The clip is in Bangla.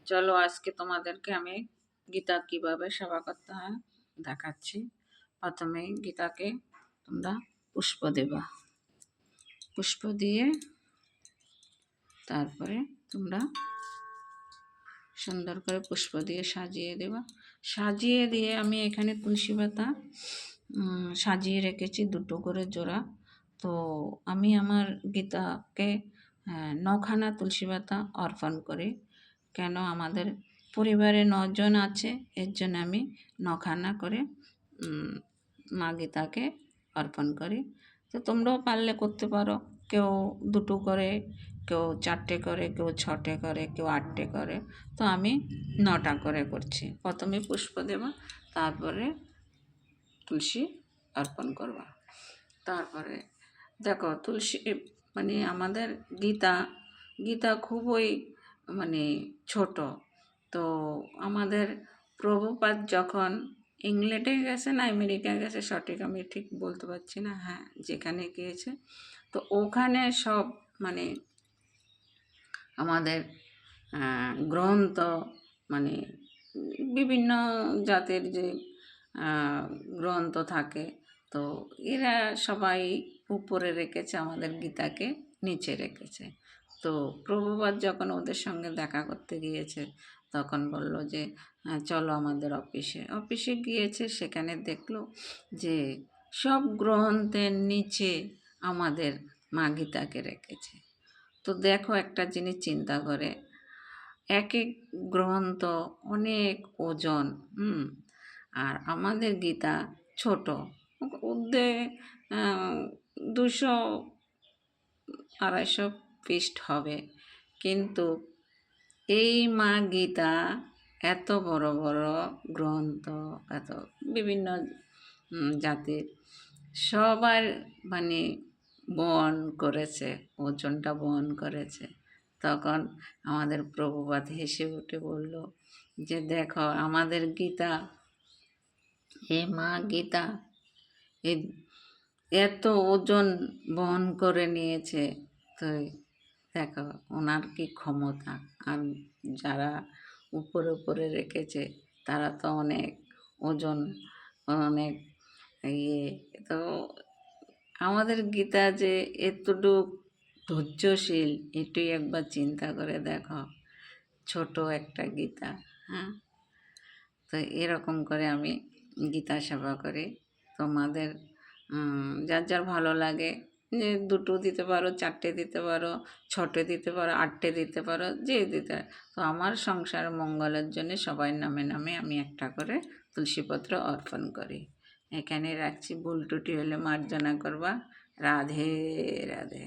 চলো আজকে তোমাদেরকে আমি গীতা কিভাবে সেবা করতে হয় দেখাচ্ছি। প্রথমেই গীতাকে তোমরা পুষ্প দেবা, পুষ্প দিয়ে তারপরে তোমরা সুন্দর করে পুষ্প দিয়ে সাজিয়ে দেবা। সাজিয়ে দিয়ে আমি এখানে তুলসী পাতা সাজিয়ে রেখেছি 2 করে জোড়া। তো আমি আমার গীতাকে 9খানা তুলসী পাতা অর্পণ করি। কেন আমাদের পরিবারে 9 জন আছে, এর জন্য আমি 9খানা করে মা গীতাকে অর্পণ করি। তো তোমরাও পারলে করতে পারো, কেউ 2 করে, কেউ 4টে করে, কেউ 6টে করে, কেউ 8টে করে। তো আমি 9টা করে করছি। প্রথমে পুষ্প দেবা, তারপরে তুলসী অর্পণ করবা। তারপরে দেখো তুলসী মানে আমাদের গীতা খুবই মানে ছোট। তো আমাদের প্রভুপাদ যখন ইংল্যান্ডে গেছে না আমেরিকা গেছে, সঠিক আমি ঠিক বলতে পারছি না, হ্যাঁ যেখানে গিয়েছে, তো ওখানে সব মানে আমাদের গ্রন্থ মানে বিভিন্ন জাতের যে গ্রন্থ থাকে, তো এরা সবাই উপরে রেখেছে, আমাদের গীতাকে নিচে রেখেছে। তো প্রভুপাদ যখন ওদের সঙ্গে দেখা করতে গিয়েছে তখন বলল যে চলো আমাদের অফিসে গিয়েছে, সেখানে দেখলো যে সব গ্রন্থের নিচে আমাদের মা গীতাকে রেখেছে। তো দেখো একটা জিনিস চিন্তা করে, এক এক গ্রন্থ অনেক ওজন, আর আমাদের গীতা ছোট, ওদের 200-250 পৃষ্ঠা হবে, কিন্তু এই মা গীতা এত বড় বড় গ্রন্থ, এত বিভিন্ন জাতির সবার মানে বহন করেছে, ওজনটা বহন করেছে। তখন আমাদের প্রভুপাদ হেসে উঠে বলল যে দেখো আমাদের গীতা, হে মা গীতা এত ওজন বহন করে নিয়েছে, তো দেখো ওনার কি ক্ষমতা। আর যারা উপরে রেখেছে তারা তো অনেক ওজন, অনেক ইয়ে। তো আমাদের গীতা যে এতটুক ধৈর্যশীল, এটাই একবার চিন্তা করে দেখো, ছোট একটা গীতা। হ্যাঁ, তো এরকম করে আমি গীতা সেবা করি। তোমাদের যার যার ভালো লাগে যে 2 দিতে পারো, 4টে দিতে পারো, 6টে দিতে পারো, 8টে দিতে পারো, যে দিতে। তো আমার সংসার মঙ্গলের জন্য সবাই নামে নামে আমি একটা করে তুলসীপত্র অর্পণ করি। এখানে রাখছি, ভুল ত্রুটি হলে মার্জনা করবা। রাধে রাধে।